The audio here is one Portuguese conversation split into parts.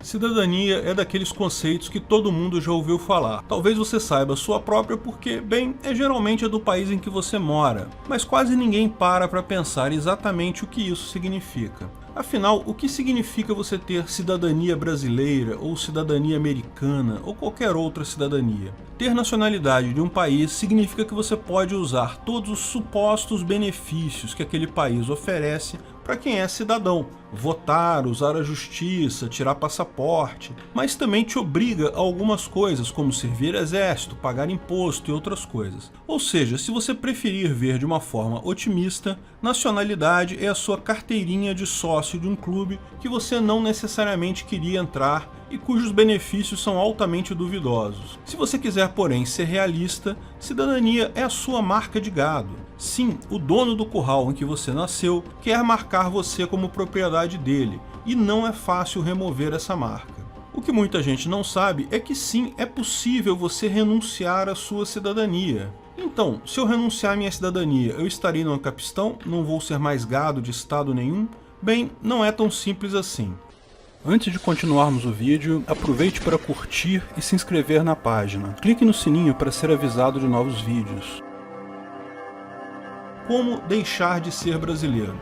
Cidadania é daqueles conceitos que todo mundo já ouviu falar. Talvez você saiba a sua própria porque, bem, geralmente é do país em que você mora, mas quase ninguém para pensar exatamente o que isso significa. Afinal, o que significa você ter cidadania brasileira, ou cidadania americana, ou qualquer outra cidadania? Ter nacionalidade de um país significa que você pode usar todos os supostos benefícios que aquele país oferece para quem é cidadão. Votar, usar a justiça, tirar passaporte, mas também te obriga a algumas coisas, como servir exército, pagar imposto e outras coisas. Ou seja, se você preferir ver de uma forma otimista, nacionalidade é a sua carteirinha de sócio de um clube que você não necessariamente queria entrar e cujos benefícios são altamente duvidosos. Se você quiser, porém, ser realista, cidadania é a sua marca de gado. Sim, o dono do curral em que você nasceu quer marcar você como propriedade dele, e não é fácil remover essa marca. O que muita gente não sabe é que sim, é possível você renunciar à sua cidadania. Então, se eu renunciar à minha cidadania, eu estarei no Capistrão? Não vou ser mais gado de estado nenhum? Bem, não é tão simples assim. Antes de continuarmos o vídeo, aproveite para curtir e se inscrever na página. Clique no sininho para ser avisado de novos vídeos. Como deixar de ser brasileiro?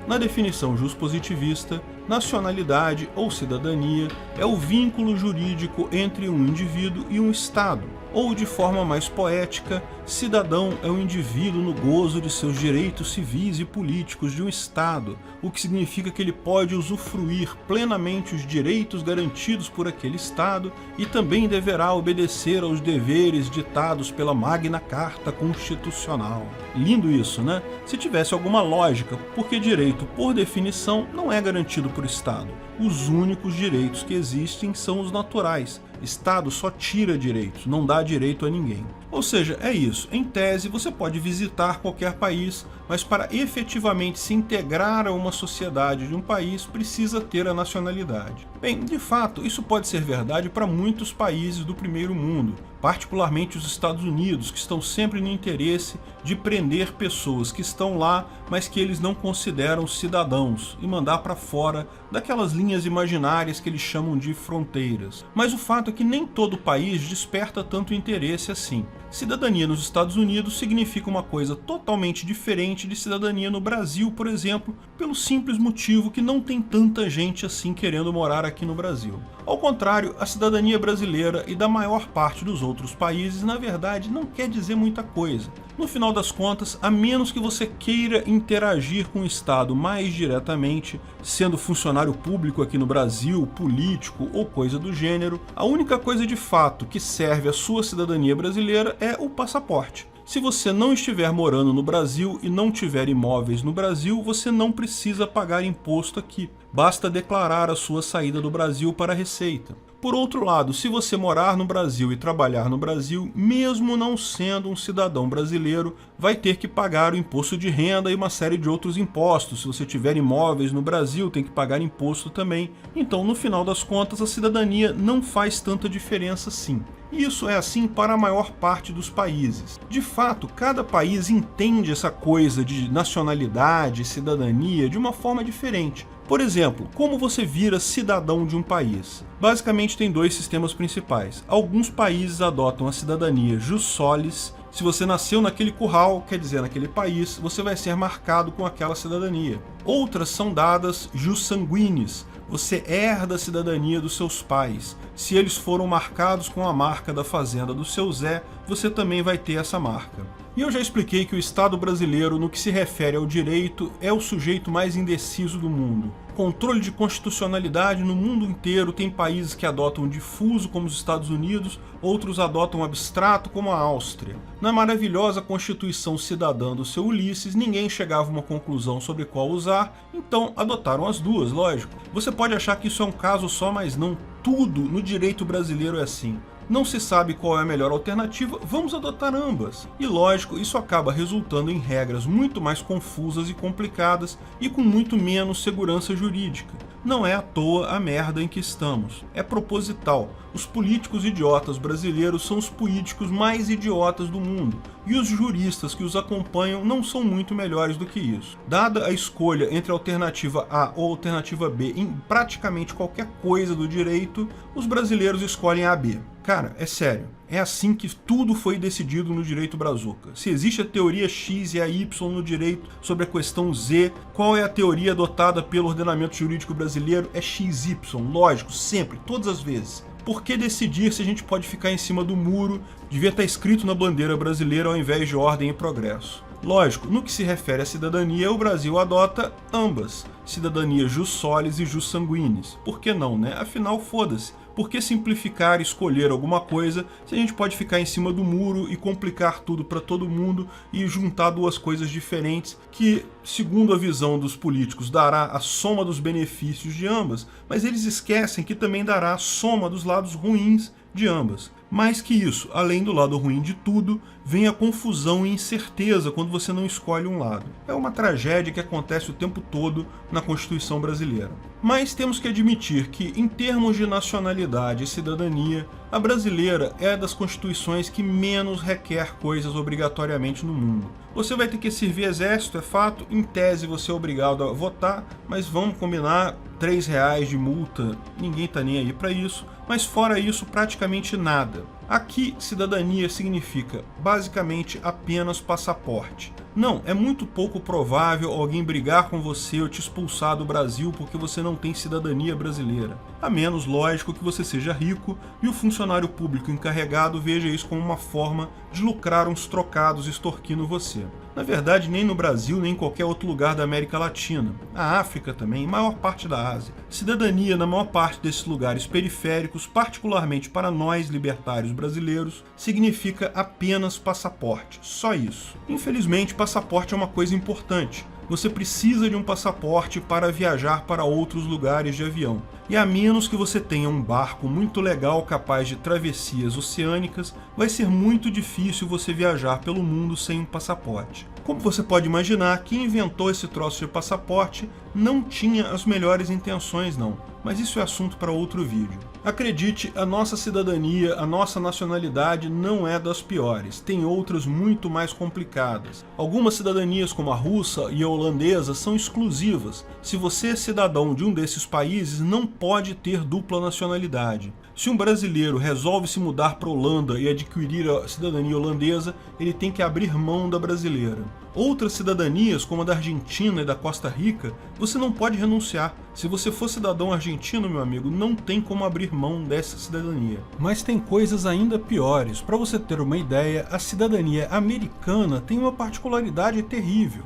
Na definição juspositivista, nacionalidade ou cidadania é o vínculo jurídico entre um indivíduo e um Estado, ou de forma mais poética, cidadão é um indivíduo no gozo de seus direitos civis e políticos de um Estado, o que significa que ele pode usufruir plenamente os direitos garantidos por aquele Estado e também deverá obedecer aos deveres ditados pela Magna Carta Constitucional. Lindo isso, né? Se tivesse alguma lógica, porque direito, por definição, não é garantido por Estado. Os únicos direitos que existem são os naturais. Estado só tira direitos, não dá direito a ninguém. Ou seja, é isso. Em tese, você pode visitar qualquer país, mas para efetivamente se integrar a uma sociedade de um país, precisa ter a nacionalidade. Bem, de fato, isso pode ser verdade para muitos países do primeiro mundo, particularmente os Estados Unidos, que estão sempre no interesse de prender pessoas que estão lá, mas que eles não consideram cidadãos, e mandar para fora daquelas linhas imaginárias que eles chamam de fronteiras. Mas o fato é que nem todo país desperta tanto interesse assim. Cidadania nos Estados Unidos significa uma coisa totalmente diferente de cidadania no Brasil, por exemplo, pelo simples motivo que não tem tanta gente assim querendo morar aqui no Brasil. Ao contrário, a cidadania brasileira e da maior parte dos outros países, na verdade, não quer dizer muita coisa. No final das contas, a menos que você queira interagir com o Estado mais diretamente, sendo funcionário público aqui no Brasil, político ou coisa do gênero, a única coisa de fato que serve à sua cidadania brasileira é o passaporte. Se você não estiver morando no Brasil e não tiver imóveis no Brasil, você não precisa pagar imposto aqui. Basta declarar a sua saída do Brasil para a Receita. Por outro lado, se você morar no Brasil e trabalhar no Brasil, mesmo não sendo um cidadão brasileiro, vai ter que pagar o imposto de renda e uma série de outros impostos. Se você tiver imóveis no Brasil, tem que pagar imposto também. Então, no final das contas, a cidadania não faz tanta diferença assim. Isso é assim para a maior parte dos países. De fato, cada país entende essa coisa de nacionalidade e cidadania de uma forma diferente. Por exemplo, como você vira cidadão de um país? Basicamente tem dois sistemas principais. Alguns países adotam a cidadania jus solis. Se você nasceu naquele curral, quer dizer, naquele país, você vai ser marcado com aquela cidadania. Outras são dadas jus sanguinis. Você herda a cidadania dos seus pais. Se eles foram marcados com a marca da fazenda do seu Zé, você também vai ter essa marca. E eu já expliquei que o Estado brasileiro, no que se refere ao direito, é o sujeito mais indeciso do mundo. Controle de constitucionalidade no mundo inteiro, tem países que adotam difuso, como os Estados Unidos, outros adotam abstrato, como a Áustria. Na maravilhosa Constituição Cidadã do seu Ulisses, ninguém chegava a uma conclusão sobre qual usar, então adotaram as duas, lógico. Você pode achar que isso é um caso só, mas não. Tudo no direito brasileiro é assim. Não se sabe qual é a melhor alternativa, vamos adotar ambas. E lógico, isso acaba resultando em regras muito mais confusas e complicadas e com muito menos segurança jurídica. Não é à toa a merda em que estamos. É proposital. Os políticos idiotas brasileiros são os políticos mais idiotas do mundo. e os juristas que os acompanham não são muito melhores do que isso. Dada a escolha entre a alternativa A ou a alternativa B em praticamente qualquer coisa do direito, os brasileiros escolhem a B. Cara, é sério, é assim que tudo foi decidido no direito brazuca. Se existe a teoria X e a Y no direito sobre a questão Z, qual é a teoria adotada pelo ordenamento jurídico brasileiro? É XY, lógico, sempre, todas as vezes. Por que decidir se a gente pode ficar em cima do muro? Devia estar escrito na bandeira brasileira ao invés de ordem e progresso. Lógico, no que se refere à cidadania, o Brasil adota ambas, cidadania jus solis e jus sanguinis. Por que não, né? Afinal, foda-se. Por que simplificar e escolher alguma coisa se a gente pode ficar em cima do muro e complicar tudo para todo mundo e juntar duas coisas diferentes que, segundo a visão dos políticos, dará a soma dos benefícios de ambas, mas eles esquecem que também dará a soma dos lados ruins de ambas. Mais que isso, além do lado ruim de tudo, vem a confusão e incerteza quando você não escolhe um lado. É uma tragédia que acontece o tempo todo na Constituição brasileira. Mas temos que admitir que, em termos de nacionalidade e cidadania, a brasileira é das constituições que menos requer coisas obrigatoriamente no mundo. Você vai ter que servir exército, é fato, em tese você é obrigado a votar, mas vamos combinar, R$3 de multa, ninguém tá nem aí para isso, mas fora isso praticamente nada. Aqui, cidadania significa basicamente apenas passaporte. Não, é muito pouco provável alguém brigar com você ou te expulsar do Brasil porque você não tem cidadania brasileira. A menos, lógico, que você seja rico e o funcionário público encarregado veja isso como uma forma de lucrar uns trocados extorquindo você. Na verdade, nem no Brasil, nem em qualquer outro lugar da América Latina. A África também, e maior parte da Ásia. Cidadania na maior parte desses lugares periféricos, particularmente para nós libertários brasileiros, significa apenas passaporte. Só isso. Infelizmente, passaporte é uma coisa importante. Você precisa de um passaporte para viajar para outros lugares de avião. E a menos que você tenha um barco muito legal capaz de travessias oceânicas, vai ser muito difícil você viajar pelo mundo sem um passaporte. Como você pode imaginar, quem inventou esse troço de passaporte não tinha as melhores intenções não, mas isso é assunto para outro vídeo. Acredite, a nossa cidadania, a nossa nacionalidade não é das piores, tem outras muito mais complicadas. Algumas cidadanias como a russa e a holandesa são exclusivas. Se você é cidadão de um desses países, não pode ter dupla nacionalidade. Se um brasileiro resolve se mudar para a Holanda e adquirir a cidadania holandesa, ele tem que abrir mão da brasileira. Outras cidadanias, como a da Argentina e da Costa Rica, você não pode renunciar. Se você for cidadão argentino, meu amigo, não tem como abrir mão dessa cidadania. Mas tem coisas ainda piores. Para você ter uma ideia, a cidadania americana tem uma particularidade terrível.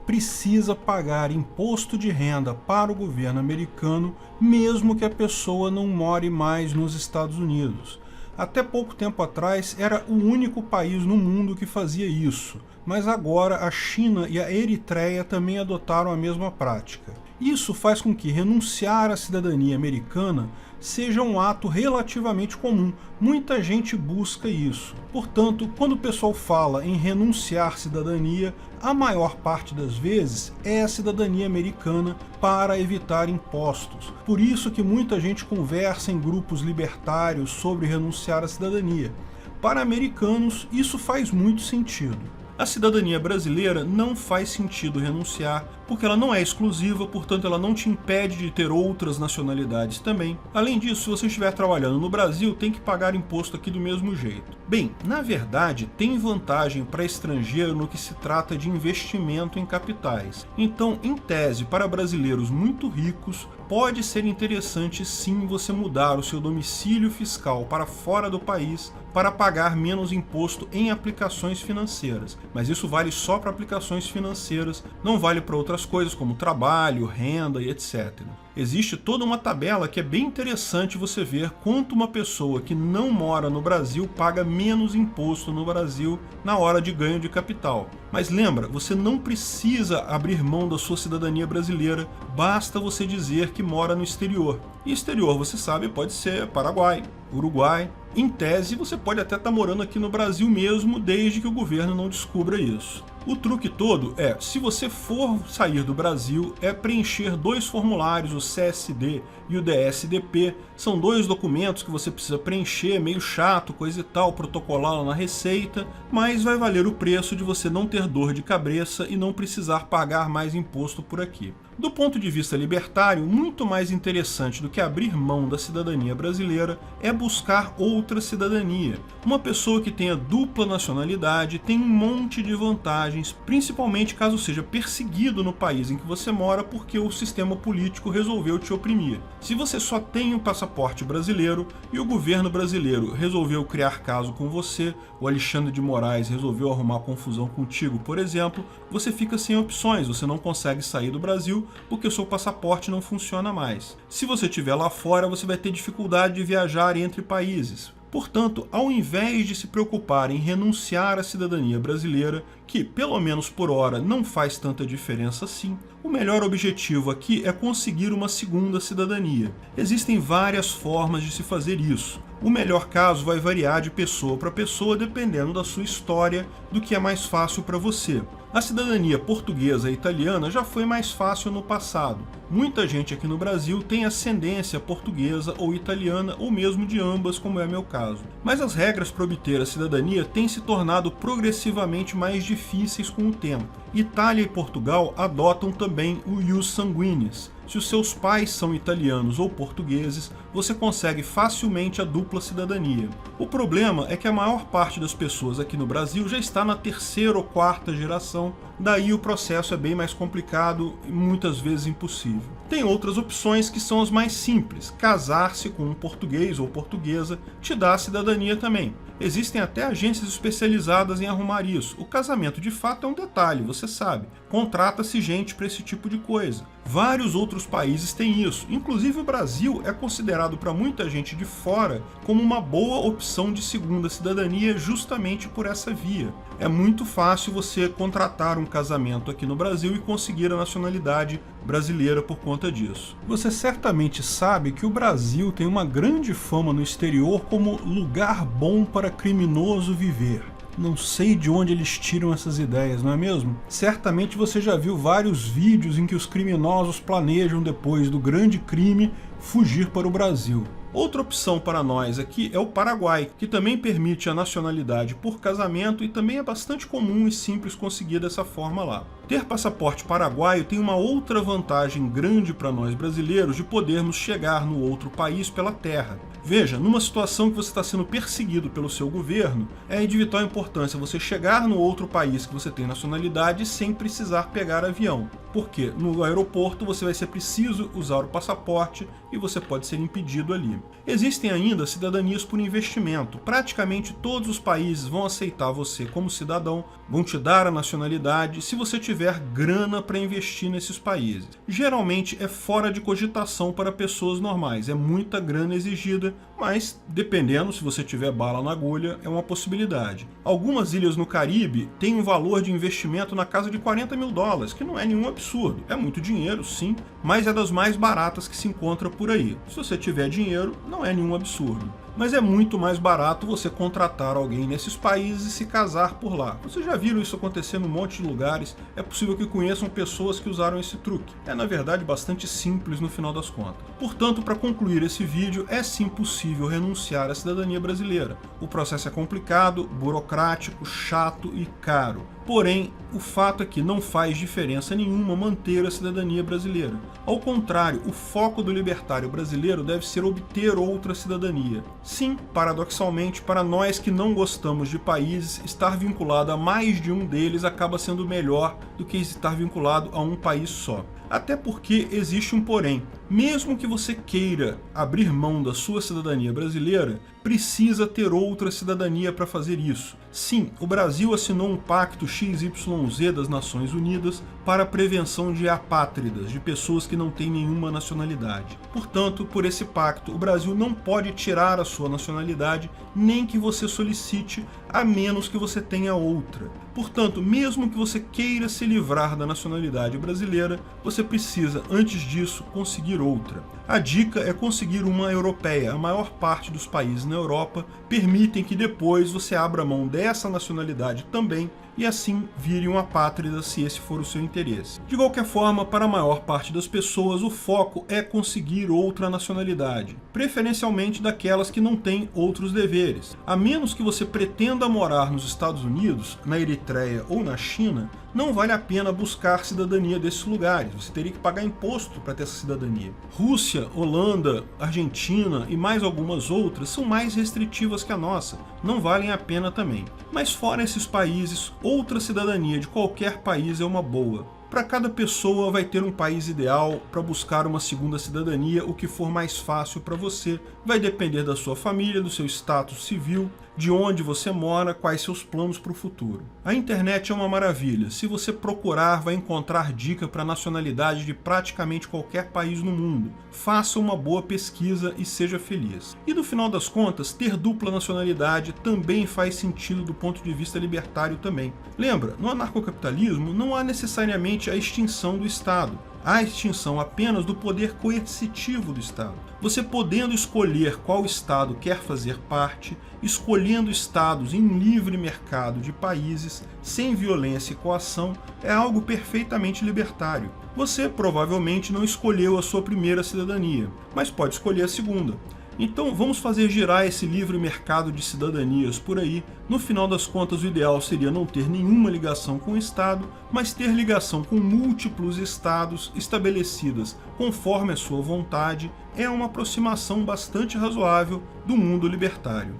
Precisa pagar imposto de renda para o governo americano, mesmo que a pessoa não more mais nos Estados Unidos. Até pouco tempo atrás era o único país no mundo que fazia isso, mas agora a China e a Eritreia também adotaram a mesma prática. Isso faz com que renunciar à cidadania americana seja um ato relativamente comum. Muita gente busca isso. Portanto, quando o pessoal fala em renunciar à cidadania, a maior parte das vezes é a cidadania americana para evitar impostos. Por isso que muita gente conversa em grupos libertários sobre renunciar à cidadania. Para americanos, isso faz muito sentido. A cidadania brasileira não faz sentido renunciar, porque ela não é exclusiva, portanto ela não te impede de ter outras nacionalidades também. Além disso, se você estiver trabalhando no Brasil, tem que pagar imposto aqui do mesmo jeito. Bem, na verdade, tem vantagem para estrangeiro no que se trata de investimento em capitais. Então, em tese, para brasileiros muito ricos, pode ser interessante sim você mudar o seu domicílio fiscal para fora do país para pagar menos imposto em aplicações financeiras. Mas isso vale só para aplicações financeiras, não vale para outras coisas como trabalho, renda e etc. Existe toda uma tabela que é bem interessante você ver quanto uma pessoa que não mora no Brasil paga menos imposto no Brasil na hora de ganho de capital. Mas lembra, você não precisa abrir mão da sua cidadania brasileira, basta você dizer que mora no exterior. E exterior, você sabe, pode ser Paraguai, Uruguai. Em tese, você pode até estar morando aqui no Brasil mesmo, desde que o governo não descubra isso. O truque todo é, se você for sair do Brasil, é preencher 2 formulários, o CSD e o DSDP. São 2 documentos que você precisa preencher, meio chato, coisa e tal, protocolar lá na Receita, mas vai valer o preço de você não ter dor de cabeça e não precisar pagar mais imposto por aqui. Do ponto de vista libertário, muito mais interessante do que abrir mão da cidadania brasileira é buscar outra cidadania. Uma pessoa que tenha dupla nacionalidade tem um monte de vantagens, principalmente caso seja perseguido no país em que você mora porque o sistema político resolveu te oprimir. Se você só tem um passaporte brasileiro e o governo brasileiro resolveu criar caso com você, o Alexandre de Moraes resolveu arrumar confusão contigo, por exemplo, você fica sem opções, você não consegue sair do Brasil porque o seu passaporte não funciona mais. Se você estiver lá fora, você vai ter dificuldade de viajar entre países. Portanto, ao invés de se preocupar em renunciar à cidadania brasileira, que, pelo menos por hora, não faz tanta diferença assim, o melhor objetivo aqui é conseguir uma segunda cidadania. Existem várias formas de se fazer isso. O melhor caso vai variar de pessoa para pessoa dependendo da sua história, do que é mais fácil para você. A cidadania portuguesa e italiana já foi mais fácil no passado. Muita gente aqui no Brasil tem ascendência portuguesa ou italiana, ou mesmo de ambas, como é meu caso. Mas as regras para obter a cidadania têm se tornado progressivamente mais difíceis com o tempo. Itália e Portugal adotam também o ius sanguinis. Se os seus pais são italianos ou portugueses, você consegue facilmente a dupla cidadania. O problema é que a maior parte das pessoas aqui no Brasil já está na 3ª ou 4ª geração, daí o processo é bem mais complicado e muitas vezes impossível. Tem outras opções que são as mais simples. Casar-se com um português ou portuguesa te dá a cidadania também. Existem até agências especializadas em arrumar isso. O casamento de fato é um detalhe, você sabe. Contrata-se gente para esse tipo de coisa. Vários outros países têm isso. Inclusive o Brasil é considerado para muita gente de fora como uma boa opção de segunda cidadania justamente por essa via. É muito fácil você contratar um casamento aqui no Brasil e conseguir a nacionalidade brasileira por conta disso. Você certamente sabe que o Brasil tem uma grande fama no exterior como lugar bom para criminoso viver. Não sei de onde eles tiram essas ideias, não é mesmo? Certamente você já viu vários vídeos em que os criminosos planejam, depois do grande crime, fugir para o Brasil. Outra opção para nós aqui é o Paraguai, que também permite a nacionalidade por casamento e também é bastante comum e simples conseguir dessa forma lá. Ter passaporte paraguaio tem uma outra vantagem grande para nós brasileiros de podermos chegar no outro país pela terra. Veja, numa situação que você está sendo perseguido pelo seu governo, é de vital importância você chegar no outro país que você tem nacionalidade sem precisar pegar avião. Porque no aeroporto você vai ser preciso usar o passaporte e você pode ser impedido ali. Existem ainda cidadanias por investimento. Praticamente todos os países vão aceitar você como cidadão, vão te dar a nacionalidade se você tiver grana para investir nesses países. Geralmente é fora de cogitação para pessoas normais, é muita grana exigida, mas dependendo, se você tiver bala na agulha, é uma possibilidade. Algumas ilhas no Caribe têm um valor de investimento na casa de $40 mil, que não é nenhum absurdo. É muito dinheiro, sim, mas é das mais baratas que se encontra por aí. Se você tiver dinheiro, não é nenhum absurdo. Mas é muito mais barato você contratar alguém nesses países e se casar por lá. Vocês já viram isso acontecer num monte de lugares, é possível que conheçam pessoas que usaram esse truque. É na verdade bastante simples no final das contas. Portanto, para concluir esse vídeo, é sim possível renunciar à cidadania brasileira. O processo é complicado, burocrático, chato e caro. Porém, o fato é que não faz diferença nenhuma manter a cidadania brasileira. Ao contrário, o foco do libertário brasileiro deve ser obter outra cidadania. Sim, paradoxalmente, para nós que não gostamos de países, estar vinculado a mais de um deles acaba sendo melhor do que estar vinculado a um país só. Até porque existe um porém. Mesmo que você queira abrir mão da sua cidadania brasileira, precisa ter outra cidadania para fazer isso. Sim, o Brasil assinou um pacto XYZ das Nações Unidas para a prevenção de apátridas, de pessoas que não têm nenhuma nacionalidade. Portanto, por esse pacto, o Brasil não pode tirar a sua nacionalidade, nem que você solicite, a menos que você tenha outra. Portanto, mesmo que você queira se livrar da nacionalidade brasileira, você precisa, antes disso, conseguir outra. A dica é conseguir uma europeia. A maior parte dos países na Europa permitem que depois você abra mão dessa nacionalidade também e assim vire um apátrida se esse for o seu interesse. De qualquer forma, para a maior parte das pessoas, o foco é conseguir outra nacionalidade, preferencialmente daquelas que não têm outros deveres. A menos que você pretenda morar nos Estados Unidos, na Eritreia ou na China, não vale a pena buscar cidadania desses lugares, você teria que pagar imposto para ter essa cidadania. Rússia, Holanda, Argentina e mais algumas outras são mais restritivas que a nossa, não valem a pena também. Mas fora esses países, outra cidadania de qualquer país é uma boa. Para cada pessoa vai ter um país ideal para buscar uma segunda cidadania, o que for mais fácil para você. Vai depender da sua família, do seu status civil, de onde você mora, quais seus planos para o futuro. A internet é uma maravilha. Se você procurar, vai encontrar dica para nacionalidade de praticamente qualquer país no mundo. Faça uma boa pesquisa e seja feliz. E no final das contas, ter dupla nacionalidade também faz sentido do ponto de vista libertário também. Lembra, no anarcocapitalismo não há necessariamente a extinção do Estado. Há a extinção apenas do poder coercitivo do Estado. Você podendo escolher qual Estado quer fazer parte, escolhendo Estados em livre mercado de países, sem violência e coação, é algo perfeitamente libertário. Você provavelmente não escolheu a sua primeira cidadania, mas pode escolher a segunda. Então vamos fazer girar esse livre mercado de cidadanias por aí. No final das contas, o ideal seria não ter nenhuma ligação com o Estado, mas ter ligação com múltiplos estados estabelecidas conforme a sua vontade. É uma aproximação bastante razoável do mundo libertário.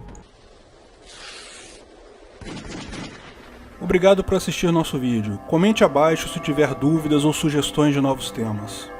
Obrigado por assistir nosso vídeo. Comente abaixo se tiver dúvidas ou sugestões de novos temas.